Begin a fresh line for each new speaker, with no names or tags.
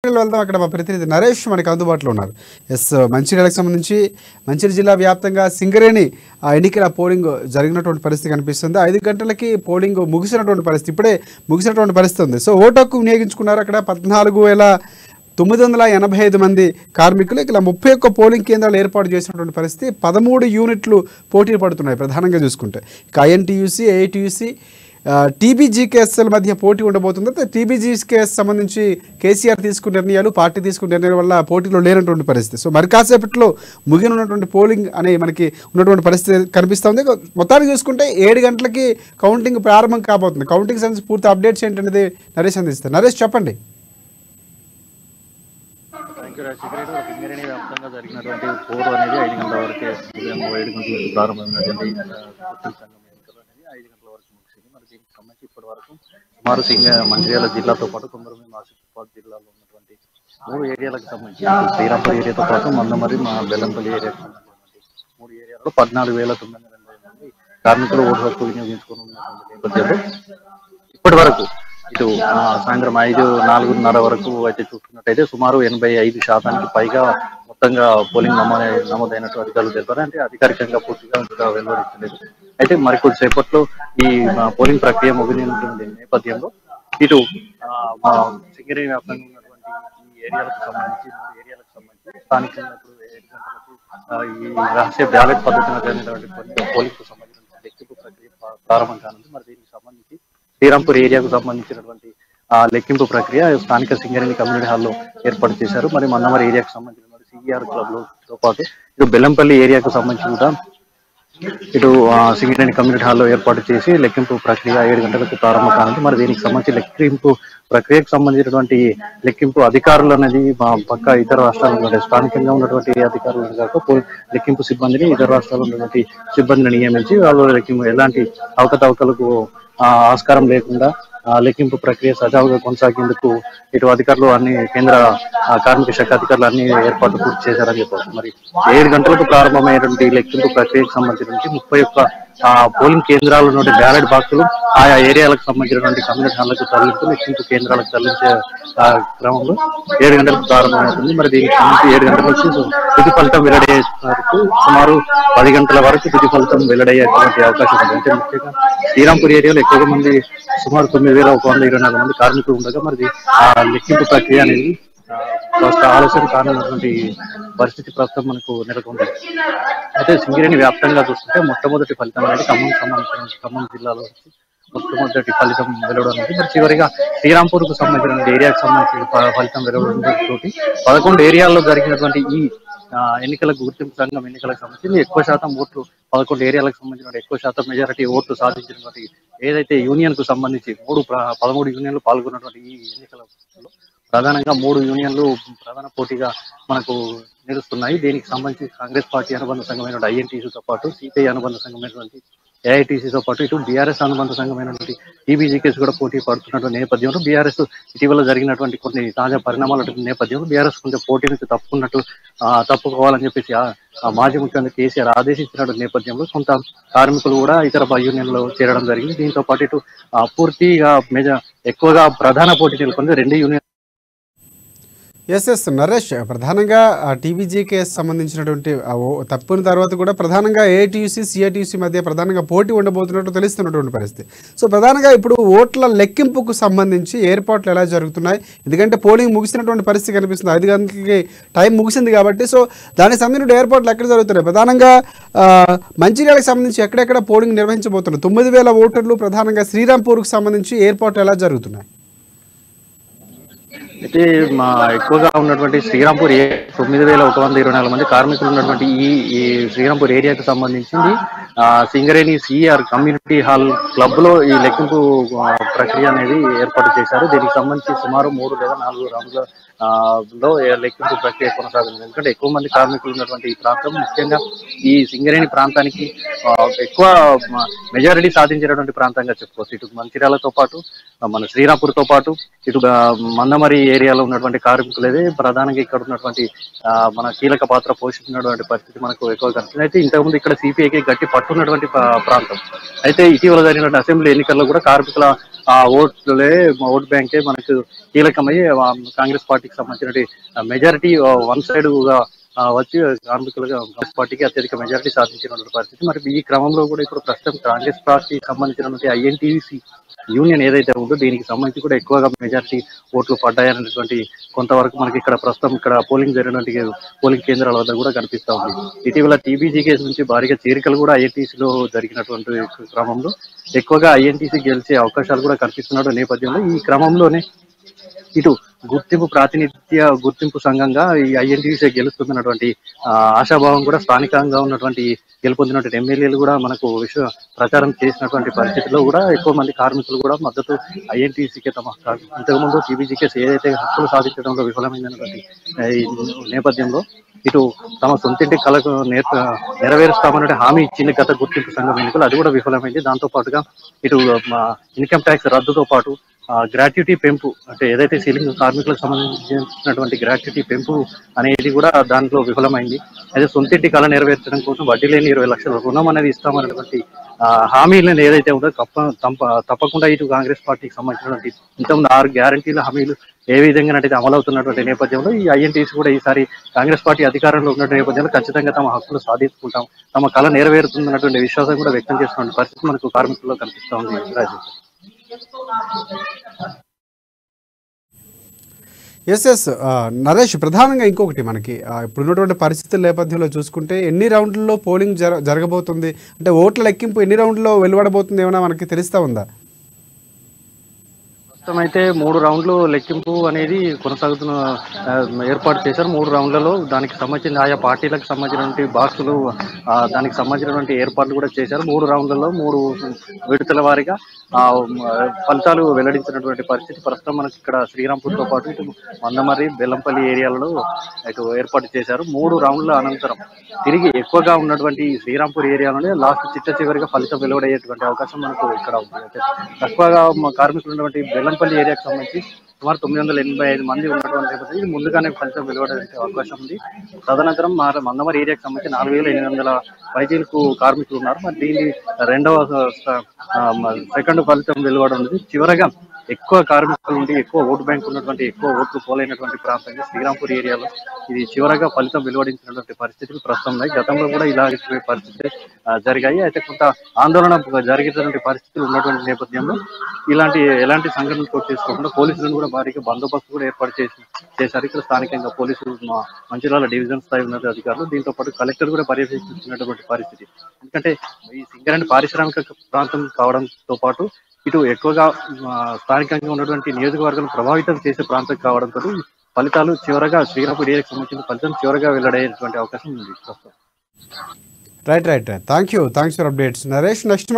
మంచిర్యాల వెళ్దాం. అక్కడ మా ప్రతినిధి నరేష్ మనకు అందుబాటులో ఉన్నారు. మంచిర్యాలకు సంబంధించి మంచిర్యాల జిల్లా వ్యాప్తంగా సింగరేణి ఎన్నికల పోలింగ్ జరిగినటువంటి పరిస్థితి కనిపిస్తుంది. 5 గంటలకి పోలింగ్ ముగిసినటువంటి పరిస్థితి, ఇప్పుడే ముగిసినటువంటి పరిస్థితి ఉంది. సో ఓటు హక్కు వినియోగించుకున్నారు అక్కడ 14,985 మంది కార్మికులు. ఇలా 31 పోలింగ్ కేంద్రాలు ఏర్పాటు చేసినటువంటి పరిస్థితి. 13 యూనిట్లు పోటీ పడుతున్నాయి ప్రధానంగా చూసుకుంటే. ఇక ఐఎన్టీయూసీ, ఏఐటీయూసీ, టీబీజీకేఎస్ఎల్ మధ్య పోటీ ఉండబోతుంది. టీబీజీకేఎస్ సంబంధించి కేసీఆర్ తీసుకున్న నిర్ణయాలు, పార్టీ తీసుకున్న నిర్ణయాల వల్ల పోటీలో లేనటువంటి పరిస్థితి. సో మరి కాసేపట్లో ముగినున్నటువంటి పోలింగ్ అనే మనకి ఉన్నటువంటి పరిస్థితి కనిపిస్తుంది. మొత్తానికి చూసుకుంటే 7 గంటలకి కౌంటింగ్ ప్రారంభం కాబోతుంది. కౌంటింగ్ సంబంధించి పూర్తి అప్డేట్స్ ఏంటనేది నరేష్ అందిస్తారు. నరేష్ చెప్పండి.
సింగరేణి వ్యాప్తంగా జరిగినటువంటి పోరు అనేది 5 గంటల వరకే, ఉదయం 7 గంటలకు ప్రారంభమైనటువంటి సంఘం ఎన్నికలు అనేది 5 గంటల వరకు ముగిసింది. మరి దీనికి సంబంధించి ఇప్పటి వరకు సుమారు మంచిర్యాల జిల్లాతో పాటు కొమరంభీం ఆసిఫాబాద్ జిల్లాలో ఉన్నటువంటి 3 ఏరియాలకు సంబంధించి శ్రీరాంపూర్ ఏరియాతో పాటు మందమరి, బెల్లంపల్లి ఏరియాకు సంబంధించినటువంటి 3 ఏరియాలో 14,985 మంది కార్మికులు ఓటు హక్కు వినియోగించుకుని ఉన్నటువంటి నేపథ్యంలో ఇప్పటి వరకు ఇటు సాయంత్రం 4:30 వరకు అయితే చూసుకున్నట్టయితే సుమారు 85% పైగా మొత్తంగా పోలింగ్ నమోదైనట్టు అధికారులు తెలిపారు. అంటే అధికారికంగా పూర్తిగా ఇంకా వెలువరించలేదు. అయితే మరికొద్ది సేపట్లో ఈ పోలింగ్ ప్రక్రియ ముగినటువంటి నేపథ్యంలో ఇటు సింగరేణి వ్యాప్తంగా ఉన్నటువంటి ఈ ఏరియాలకు సంబంధించి 3 ఏరియాలకు సంబంధించి స్థానికంగా 7 గంటలకు ఈ రహస్య బ్యాలెట్ పద్ధతిలో జరిగినటువంటి పోలింగ్ కు సంబంధించిన లెక్కింపు ప్రక్రియ ప్రారంభం కానుంది. మరి దీనికి సంబంధించి శ్రీరాంపూర్ ఏరియాకు సంబంధించినటువంటి లెక్కింపు ప్రక్రియ స్థానిక సింగరేణి కమ్యూనిటీ హాల్లో ఏర్పాటు చేశారు. మరి మందమరి ఏరియాకు సంబంధించిన సిఈఆర్ క్లబ్ తో పాటు ఇటు బెల్లంపల్లి ఏరియాకు సంబంధించి కూడా ఇటు సింగరేణి కమ్యూనిటీ హాల్లో ఏర్పాటు చేసి లెక్కింపు ప్రక్రియ 7 గంటలకు ప్రారంభం కానుంది. మరి దీనికి సంబంధించి లెక్కింపు ప్రక్రియకు సంబంధించినటువంటి లెక్కింపు అధికారులు అనేది పక్క ఇతర రాష్ట్రాల స్థానికంగా ఉన్నటువంటి అధికారులు కాక లెక్కింపు సిబ్బందిని ఇతర రాష్ట్రాల్లో ఉన్నటువంటి సిబ్బందిని నియమించి వాళ్ళు లెక్కింపు ఎలాంటి అవకతవకలకు ఆస్కారం లేకుండా లెక్కింపు ప్రక్రియ సజావుగా కొనసాగేందుకు ఇటు అధికారులు అన్ని కేంద్ర కార్మిక శాఖ అధికారులు అన్ని ఏర్పాట్లు పూర్తి చేశారని చెప్పవచ్చు. మరి 7 గంటలకు ప్రారంభమైనటువంటి లెక్కింపు ప్రక్రియకు సంబంధించి 31 పోలింగ్ కేంద్రాల నుండి బ్యాలెట్ బాక్సులు ఆయా ఏరియాలకు సంబంధించినటువంటి కమ్యూనిటీ హాళ్లకు తరలింపు లెక్కింపు కేంద్రాలకు తరలించే క్రమంలో 7 గంటలకు ప్రారంభమవుతుంది. మరి దీనికి సంబంధించి 7 గంటల నుంచి తుది ఫలితం వెల్లడయ్యే వరకు సుమారు 10 గంటల వరకు తుది ఫలితం వెల్లడయ్యేటువంటి అవకాశం ఉంది. అంటే ముఖ్యంగా శ్రీరాంపూర్ ఏరియాలో ఎక్కువ మంది సుమారు 9,124 మంది కార్మికులు ఉండగా మరి లెక్కింపు ప్రక్రియ అనేది కాస్త ఆలస్యం కానున్నటువంటి పరిస్థితి ప్రస్తుతం మనకు నెలకొంది. అయితే సింగరేణి వ్యాప్తంగా చూస్తుంటే మొట్టమొదటి ఫలితం అనేది ఖమ్మం జిల్లాలో మొట్టమొదటి ఫలితం వెలువడం ఉంది. మరి చివరిగా శ్రీరాంపూర్ కు సంబంధించిన ఏరియాకు సంబంధించిన ఫలితం వెలువడం తోటి 11 ఏరియాల్లో జరిగినటువంటి ఈ ఎన్నికల గుర్తింపు సంఘం ఎన్నికలకు సంబంధించి ఎక్కువ శాతం ఓట్లు 11 ఏరియాలకు సంబంధించిన ఎక్కువ శాతం మెజారిటీ ఓట్లు సాధించినటువంటి ఏదైతే యూనియన్ కు సంబంధించి 13 యూనియన్లు పాల్గొన్నటువంటి ఈ ఎన్నికలలో ప్రధానంగా 3 యూనియన్లు ప్రధాన పోటీగా మనకు నిలుస్తున్నాయి. దీనికి సంబంధించి కాంగ్రెస్ పార్టీ అనుబంధ సంఘమైనటువంటి ఐఎన్టీసీతో పాటు సిపిఐ అనుబంధ సంఘమైనటువంటి ఏఐటీసీతో పాటు ఇటు బీఆర్ఎస్ అనుబంధ సంఘమైనటువంటి టీబీజీకేఎస్ కూడా పోటీ పడుతున్నటువంటి నేపథ్యంలో బీఆర్ఎస్ ఇటీవల జరిగినటువంటి కొన్ని తాజా పరిణామాల నేపథ్యంలో బీఆర్ఎస్ కొంచెం పోటీ నుంచి తప్పుకోవాలని చెప్పేసి మాజీ ముఖ్యమంత్రి కేసీఆర్ ఆదేశించినటువంటి నేపథ్యంలో కొంత కార్మికులు కూడా ఇతర యూనియన్లో చేరడం జరిగింది. దీంతో పాటు ఇటు పూర్తిగా ఎక్కువగా ప్రధాన పోటీ నెలకొంది 2 యూనియన్.
ఎస్ నరేష్, ప్రధానంగా టీబీజీకేఎస్ సంబంధించినటువంటి తప్పున తర్వాత కూడా ప్రధానంగా ఏఐటీయూసీ, సిఐటీయూసీ మధ్య ప్రధానంగా పోటీ ఉండబోతున్నట్టు తెలుస్తున్నటువంటి పరిస్థితి. సో ప్రధానంగా ఇప్పుడు ఓట్ల లెక్కింపుకు సంబంధించి ఏర్పాట్లు ఎలా జరుగుతున్నాయి? ఎందుకంటే పోలింగ్ ముగిసినటువంటి పరిస్థితి కనిపిస్తుంది. 5 గంటలకి టైం ముగిసింది కాబట్టి సో దానికి సంబంధించిన ఏర్పాట్లు ఎక్కడ జరుగుతున్నాయి? ప్రధానంగా మంచిర్యాలకు సంబంధించి ఎక్కడెక్కడ పోలింగ్ నిర్వహించబోతున్నారు? 9,000 ఓటర్లు ప్రధానంగా శ్రీరాంపూర్కు సంబంధించి ఏర్పాట్లు ఎలా జరుగుతున్నాయి?
అయితే ఎక్కువగా ఉన్నటువంటి శ్రీరాంపూర్ 9,124 మంది కార్మికులు ఉన్నటువంటి ఈ శ్రీరాంపూర్ ఏరియాకు సంబంధించింది Singareni CR community hall club లో ఈ లెక్కింపు ప్రక్రియ అనేది ఏర్పాటు చేశారు. దీనికి సంబంధించి సుమారు 3 లేదా 4 రౌండ్ల లో లెక్కింపు ప్రక్రియ కొనసాగుతుంది. ఎందుకంటే ఎక్కువ మంది కార్మికులు ఉన్నటువంటి ఈ ప్రాంతం ముఖ్యంగా ఈ సింగరేణి ప్రాంతానికి ఎక్కువ మెజారిటీ సాధించినటువంటి ప్రాంతంగా చెప్పుకోవచ్చు. ఇటు మంచిర్యాలతో పాటు మన శ్రీరాంపూర్తో పాటు ఇటు మందమరి ఏరియాలో ఉన్నటువంటి కార్మికులదే ప్రధానంగా ఇక్కడ ఉన్నటువంటి మన కీలక పాత్ర పోషిస్తున్నటువంటి పరిస్థితి మనకు ఎక్కువ కనిపిస్తుంది. అయితే ఇంతకుముందు ఇక్కడ సిపిఐకి గట్టి పట్టున్నటువంటి ప్రాంతం. అయితే ఇటీవల జరిగినటువంటి అసెంబ్లీ ఎన్నికల్లో కూడా కార్మికుల ఆ ఓట్ బ్యాంకే మనకు కీలకమై కాంగ్రెస్ పార్టీకి సంబంధించిన మెజారిటీ వన్ సైడ్ గా వచ్చి కార్మికులుగా కాంగ్రెస్ పార్టీకి అత్యధిక మెజారిటీ సాధించినటువంటి పరిస్థితి. మరి ఈ క్రమంలో కూడా ఇప్పుడు ప్రస్తుతం కాంగ్రెస్ పార్టీకి సంబంధించినటువంటి ఐఎన్టీసీ యూనియన్ ఏదైతే ఉందో దీనికి సంబంధించి కూడా ఎక్కువగా మెజారిటీ ఓట్లు పడ్డాయనేటువంటి కొంతవరకు మనకి ఇక్కడ ప్రస్తుతం ఇక్కడ పోలింగ్ జరిగినటువంటి పోలింగ్ కేంద్రాల వద్ద కూడా కనిపిస్తా ఉంది. ఇటీవల టీబీజీ కేసు నుంచి భారీగా చేరికలు కూడా ఐఎన్టీసీలో జరిగినటువంటి క్రమంలో ఎక్కువగా ఐఎన్టీసీ గెలిచే అవకాశాలు కూడా కనిపిస్తున్న నేపథ్యంలో ఈ క్రమంలోనే ఇటు గుర్తింపు సంఘంగా ఈ ఐఎన్టీసీ గెలుస్తున్నటువంటి ఆశాభావం కూడా స్థానికంగా ఉన్నటువంటి గెలుపొందినటువంటి ఎమ్మెల్యేలు కూడా మనకు ప్రచారం చేసినటువంటి పరిస్థితుల్లో కూడా ఎక్కువ మంది కార్మికులు కూడా మద్దతు ఐఎన్టీసీకి ఇంతకుముందు టీబీజీకే ఏదైతే హక్కులు సాధించడంలో విఫలమైనటువంటి ఈ నేపథ్యంలో ఇటు తమ సొంతింటి కళకు నెరవేరుస్తామనే హామీ ఇచ్చింది గత గుర్తింపు సంఘం ఎన్నికలు, అది కూడా విఫలమైంది. దాంతో పాటుగా ఇటు ఇన్కమ్ ట్యాక్స్ రద్దుతో పాటు గ్రాట్యుటీ పెంపు అంటే ఏదైతే సీలింగ్ కార్మికులకు సంబంధించినటువంటి గ్రాట్యుటీ పెంపు అనేది కూడా దాంట్లో విఫలమైంది. అయితే సొంతింటి కళ నెరవేర్చడం కోసం వడ్డీ లేని 20 లక్షల రుణం అనేది ఇస్తామన్నటువంటి హామీలను ఏదైతే ఉందో తప్పకుండా ఇటు కాంగ్రెస్ పార్టీకి సంబంధించినటువంటి ఇంతకుముందు 6 గ్యారంటీల హామీలు ఏ విధంగా అమలవుతున్నటువంటి నేపథ్యంలో ఈ ఐఎన్టీసీ కూడా ఈసారి కాంగ్రెస్ పార్టీ అధికారంలో ఉన్న నేపథ్యంలో ఖచ్చితంగా తమ హక్కులు సాధించుకుంటాం, తమ కళ నెరవేరుతుందన్నటువంటి విశ్వాసం కూడా వ్యక్తం చేస్తున్న పరిస్థితి మనకు కార్మికుల్లో కనిపిస్తూ ఉంది. రాజు
ఎస్ నరేష్, ప్రధానంగా ఇంకొకటి మనకి ఇప్పుడున్నటువంటి పరిస్థితుల నేపథ్యంలో చూసుకుంటే ఎన్ని రౌండ్లలో పోలింగ్ జరగబోతుంది, అంటే ఓట్ల లెక్కింపు ఎన్ని రౌండ్లో వెలువడబోతుంది ఏమైనా మనకి తెలుస్తా ఉందా?
అయితే 3 రౌండ్లు లెక్కింపు అనేది కొనసాగుతున్న ఏర్పాటు చేశారు. 3 రౌండ్లలో దానికి సంబంధించిన ఆయా పార్టీలకు సంబంధించినటువంటి బాక్సులు దానికి సంబంధించినటువంటి ఏర్పాట్లు కూడా చేశారు. 3 రౌండ్లలో 3 విడతల వారీగా ఫలితాలు వెల్లడించినటువంటి పరిస్థితి ప్రస్తుతం మనకి ఇక్కడ శ్రీరాంపూర్తో పాటు ఇటు మందమర్రి బెల్లంపల్లి ఏరియాలలో ఇటు ఏర్పాటు చేశారు. 3 రౌండ్ల అనంతరం తిరిగి ఎక్కువగా ఉన్నటువంటి శ్రీరాంపూర్ ఏరియాలోనే లాస్ట్ చివరిగా ఫలితం వెలువడయ్యేటువంటి అవకాశం మనకు ఇక్కడ ఉంది. తక్కువగా కార్మికులు ఉన్నటువంటి బెల్లంపల్లి ఏరియాకు సంబంధించి సుమారు 985 మంది ఉన్నటువంటి నేపథ్యంలో ముందుగానే ఫలితం వెలువడే అవకాశం ఉంది. తదనంతరం మందమరి ఏరియాకు సంబంధించి 4800 పైచీలకు కార్మికులు ఉన్నారు. మరి దీని సెకండ్ ఫలితం వెలువడం ఉంది. చివరగా ఎక్కువ కార్మికులు ఉండి ఎక్కువ ఓటు బ్యాంక్ ఉన్నటువంటి ఎక్కువ ఓట్లు పోలైనటువంటి ప్రాంతంగా శ్రీరాంపూర్ ఏరియాలో ఇది చివరగా ఫలితం వెలువడించినటువంటి పరిస్థితులు ప్రస్తుతం ఉన్నాయి. గతంలో కూడా ఇలాంటి పరిస్థితులు జరిగాయి. అయితే కొంత ఆందోళన జరిగేటువంటి పరిస్థితులు ఉన్నటువంటి నేపథ్యంలో ఎలాంటి సంఘటనలు చోటు చేసుకోకుండా పోలీసులను కూడా భారీగా బందోబస్తు కూడా ఏర్పాటు చేశారు. ఇక్కడ స్థానికంగా పోలీసులు మంచిర్యాల డివిజన్ స్థాయి ఉన్న అధికారులు, దీంతో పాటు కలెక్టర్ కూడా పర్యవేక్షిస్తున్నటువంటి పరిస్థితి. ఎందుకంటే ఈ సింగరేణి పారిశ్రామిక ప్రాంతం కావడంతో పాటు ఇటు ఎక్కువగా స్థానికంగా ఉన్నటువంటి నియోజకవర్గాలను ప్రభావితం చేసే ప్రాంతం కావడంతో ఫలితాలు చివరగా శ్రీరాంపూర్ ఏరియాకి సంబంధించిన ఫలితం చివరగా వెల్లడయ్యేటువంటి అవకాశం ఉంది.
Right thanks for updates Naresh. Next